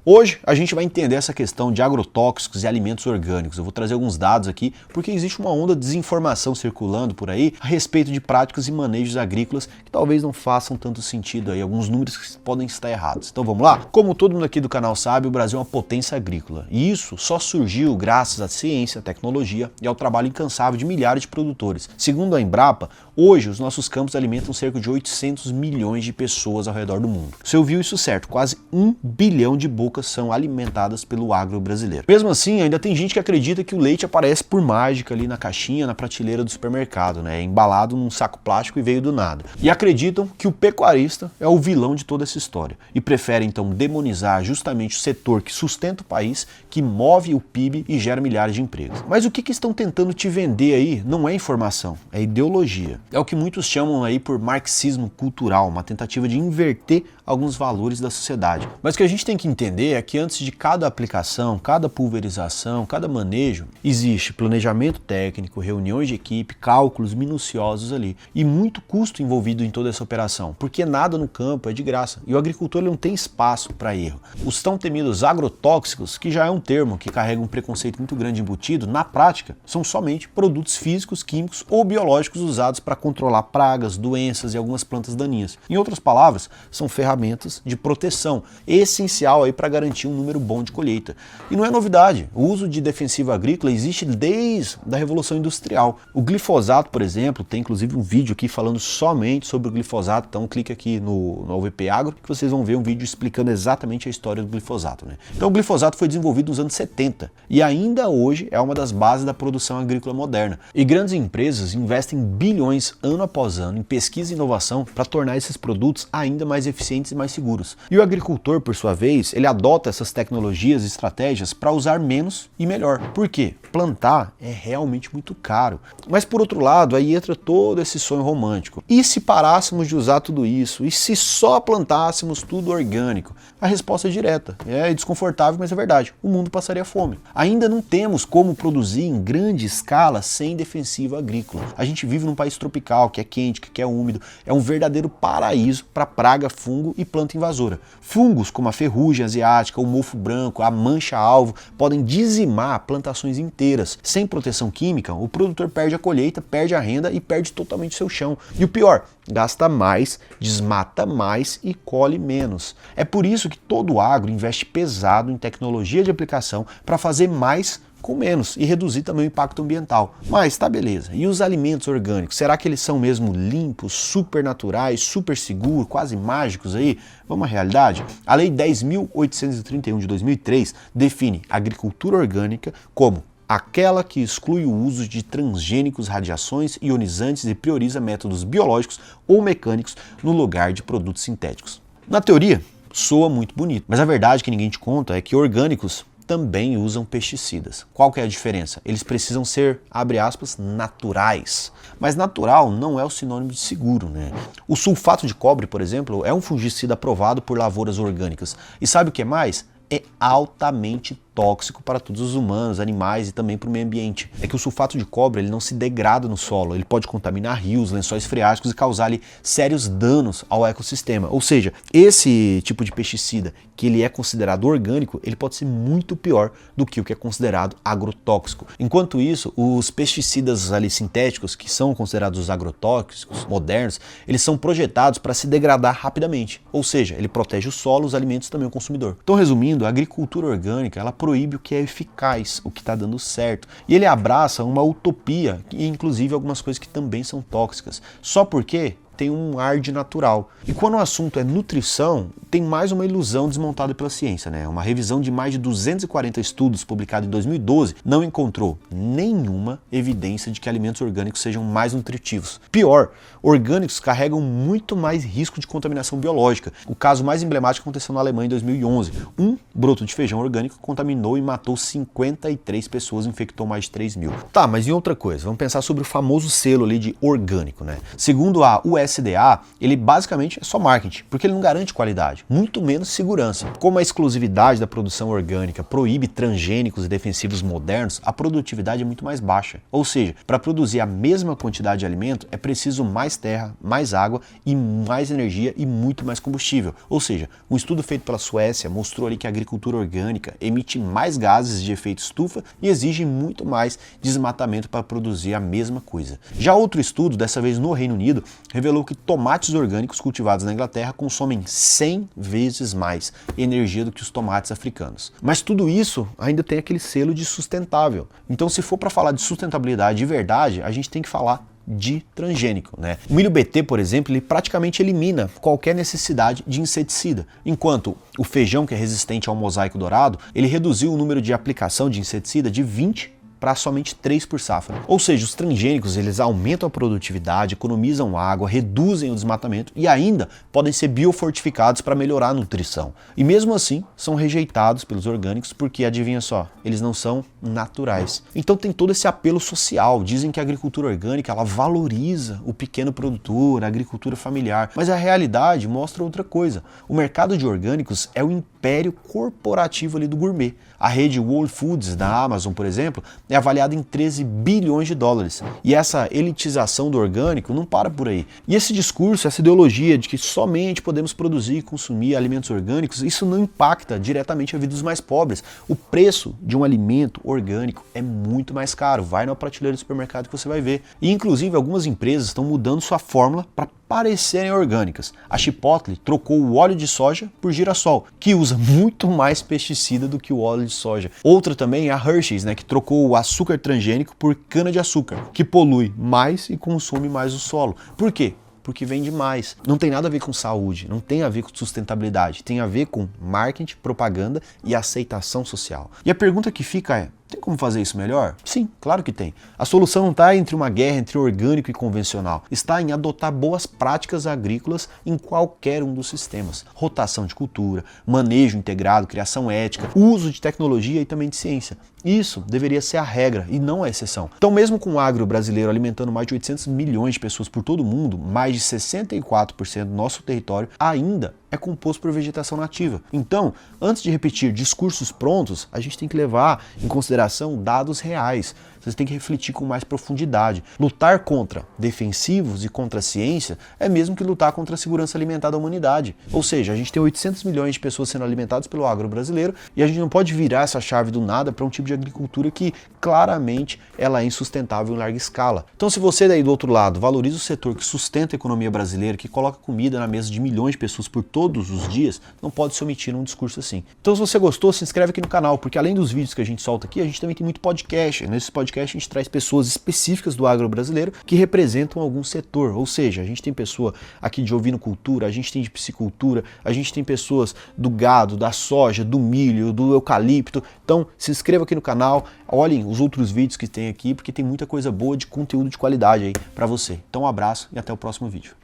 Hoje a gente vai entender essa questão de agrotóxicos e alimentos orgânicos. Eu vou trazer alguns dados aqui, porque existe uma onda de desinformação circulando por aí a respeito de práticas e manejos agrícolas que talvez não façam tanto sentido aí, alguns números que podem estar errados. Então vamos lá? Como todo mundo aqui do canal sabe, o Brasil é uma potência agrícola, e isso só surgiu graças à ciência, à tecnologia e ao trabalho incansável de milhares de produtores. Segundo a Embrapa, hoje os nossos campos alimentam cerca de 800 milhões de pessoas ao redor do mundo. Você ouviu isso certo, quase 1 bilhão de bocas são alimentadas pelo agro brasileiro. Mesmo assim, ainda tem gente que acredita que o leite aparece por mágica ali na caixinha, na prateleira do supermercado, né? Embalado num saco plástico e veio do nada. E acreditam que o pecuarista é o vilão de toda essa história. E preferem então demonizar justamente o setor que sustenta o país, que move o PIB e gera milhares de empregos. Mas o que estão tentando te vender aí não é informação, é ideologia. É o que muitos chamam aí por marxismo cultural, uma tentativa de inverter alguns valores da sociedade. Mas o que a gente tem que entender é que antes de cada aplicação, cada pulverização, cada manejo, existe planejamento técnico, reuniões de equipe, cálculos minuciosos ali e muito custo envolvido em toda essa operação, porque nada no campo é de graça e o agricultor não tem espaço para erro. Os tão temidos agrotóxicos, que já é um termo que carrega um preconceito muito grande embutido, na prática são somente produtos físicos, químicos ou biológicos usados para controlar pragas, doenças e algumas plantas daninhas. Em outras palavras, são ferramentas de proteção essencial aí para garantir um número bom de colheita. E não é novidade, o uso de defensivo agrícola existe desde a Revolução Industrial. O glifosato, por exemplo, tem inclusive um vídeo aqui falando somente sobre o glifosato, então clique aqui no UVP Agro que vocês vão ver um vídeo explicando exatamente a história do glifosato, né? Então o glifosato foi desenvolvido nos anos 70 e ainda hoje é uma das bases da produção agrícola moderna. E grandes empresas investem bilhões ano após ano em pesquisa e inovação para tornar esses produtos ainda mais eficientes e mais seguros. E o agricultor, por sua vez, ele adota essas tecnologias e estratégias para usar menos e melhor. Por quê? Plantar é realmente muito caro. Mas por outro lado, aí entra todo esse sonho romântico. E se parássemos de usar tudo isso? E se só plantássemos tudo orgânico? A resposta é direta. É desconfortável, mas é verdade. O mundo passaria fome. Ainda não temos como produzir em grande escala sem defensivo agrícola. A gente vive num país tropical, que é quente, que é úmido. É um verdadeiro paraíso para praga, fungo e planta invasora. Fungos como a ferrugem asiática, o mofo branco, a mancha-alvo podem dizimar plantações inteiras. Sem proteção química, o produtor perde a colheita, perde a renda e perde totalmente seu chão. E o pior, gasta mais, desmata mais e colhe menos. É por isso que todo agro investe pesado em tecnologia de aplicação para fazer mais com menos e reduzir também o impacto ambiental. Mas tá beleza, e os alimentos orgânicos, será que eles são mesmo limpos, super naturais, super seguros, quase mágicos aí? Vamos à realidade? A Lei 10.831 de 2003 define a agricultura orgânica como aquela que exclui o uso de transgênicos, radiações ionizantes e prioriza métodos biológicos ou mecânicos no lugar de produtos sintéticos. Na teoria, soa muito bonito, mas a verdade que ninguém te conta é que orgânicos também usam pesticidas. Qual que é a diferença? Eles precisam ser, abre aspas, naturais. Mas natural não é o sinônimo de seguro, né? O sulfato de cobre, por exemplo, é um fungicida aprovado por lavouras orgânicas. E sabe o que é mais? É altamente tóxico para todos os humanos, animais e também para o meio ambiente. É que o sulfato de cobre ele não se degrada no solo, ele pode contaminar rios, lençóis freáticos e causar ali sérios danos ao ecossistema. Ou seja, esse tipo de pesticida que ele é considerado orgânico, ele pode ser muito pior do que o que é considerado agrotóxico. Enquanto isso, os pesticidas ali sintéticos, que são considerados os agrotóxicos modernos, eles são projetados para se degradar rapidamente. Ou seja, ele protege o solo, os alimentos e também o consumidor. Então, resumindo, a agricultura orgânica, ela proíbe o que é eficaz, o que está dando certo. E ele abraça uma utopia, e inclusive algumas coisas que também são tóxicas. Só porque tem um ar de natural. E quando o assunto é nutrição, tem mais uma ilusão desmontada pela ciência, né? Uma revisão de mais de 240 estudos publicado em 2012 não encontrou nenhuma evidência de que alimentos orgânicos sejam mais nutritivos. Pior, orgânicos carregam muito mais risco de contaminação biológica. O caso mais emblemático aconteceu na Alemanha em 2011. Um broto de feijão orgânico contaminou e matou 53 pessoas e infectou mais de 3 mil. Tá, mas e outra coisa? Vamos pensar sobre o famoso selo ali de orgânico, né? Segundo a SDA, ele basicamente é só marketing, porque ele não garante qualidade, muito menos segurança. Como a exclusividade da produção orgânica proíbe transgênicos e defensivos modernos, a produtividade é muito mais baixa. Ou seja, para produzir a mesma quantidade de alimento é preciso mais terra, mais água e mais energia e muito mais combustível. Ou seja, um estudo feito pela Suécia mostrou ali que a agricultura orgânica emite mais gases de efeito estufa e exige muito mais desmatamento para produzir a mesma coisa. Já outro estudo, dessa vez no Reino Unido, revelou que tomates orgânicos cultivados na Inglaterra consomem 100 vezes mais energia do que os tomates africanos. Mas tudo isso ainda tem aquele selo de sustentável. Então, se for para falar de sustentabilidade de verdade, a gente tem que falar de transgênico, né? O milho BT, por exemplo, ele praticamente elimina qualquer necessidade de inseticida, enquanto o feijão, que é resistente ao mosaico dourado, ele reduziu o número de aplicação de inseticida de 20 para somente 3 por safra. Ou seja, os transgênicos eles aumentam a produtividade, economizam água, reduzem o desmatamento e ainda podem ser biofortificados para melhorar a nutrição. E mesmo assim, são rejeitados pelos orgânicos porque, adivinha só, eles não são naturais. Então tem todo esse apelo social. Dizem que a agricultura orgânica ela valoriza o pequeno produtor, a agricultura familiar, mas a realidade mostra outra coisa. O mercado de orgânicos é o império corporativo ali do gourmet. A rede Whole Foods da Amazon, por exemplo, é avaliada em 13 bilhões de dólares. E essa elitização do orgânico não para por aí. E esse discurso, essa ideologia de que somente podemos produzir e consumir alimentos orgânicos, isso não impacta diretamente a vida dos mais pobres. O preço de um alimento orgânico é muito mais caro. Vai na prateleira do supermercado que você vai ver. E inclusive algumas empresas estão mudando sua fórmula para parecerem orgânicas. A Chipotle trocou o óleo de soja por girassol, que usa muito mais pesticida do que o óleo de soja. Outra também é a Hershey's, né, que trocou o açúcar transgênico por cana-de-açúcar, que polui mais e consome mais o solo. Por quê? Porque vende mais. Não tem nada a ver com saúde, não tem a ver com sustentabilidade, tem a ver com marketing, propaganda e aceitação social. E a pergunta que fica é: tem como fazer isso melhor? Sim, claro que tem. A solução não está entre uma guerra entre orgânico e convencional. Está em adotar boas práticas agrícolas em qualquer um dos sistemas. Rotação de cultura, manejo integrado, criação ética, uso de tecnologia e também de ciência. Isso deveria ser a regra e não a exceção. Então, mesmo com o agro brasileiro alimentando mais de 800 milhões de pessoas por todo o mundo, mais de 64% do nosso território ainda é composto por vegetação nativa. Então, antes de repetir discursos prontos, a gente tem que levar em consideração dados reais. Vocês têm que refletir com mais profundidade. Lutar contra defensivos e contra a ciência é mesmo que lutar contra a segurança alimentar da humanidade. Ou seja, a gente tem 800 milhões de pessoas sendo alimentadas pelo agro brasileiro e a gente não pode virar essa chave do nada para um tipo de agricultura que claramente ela é insustentável em larga escala. Então, se você daí do outro lado valoriza o setor que sustenta a economia brasileira, que coloca comida na mesa de milhões de pessoas por todos os dias, não pode se omitir num discurso assim. Então, se você gostou, se inscreve aqui no canal, porque além dos vídeos que a gente solta aqui, a gente também tem muito podcast. Nesses podcasts a gente traz pessoas específicas do agro brasileiro que representam algum setor. Ou seja, a gente tem pessoa aqui de ovinocultura, a gente tem de piscicultura, a gente tem pessoas do gado, da soja, do milho, do eucalipto. Então, se inscreva aqui no canal, olhem os outros vídeos que tem aqui, porque tem muita coisa boa de conteúdo de qualidade aí para você. Então, um abraço e até o próximo vídeo.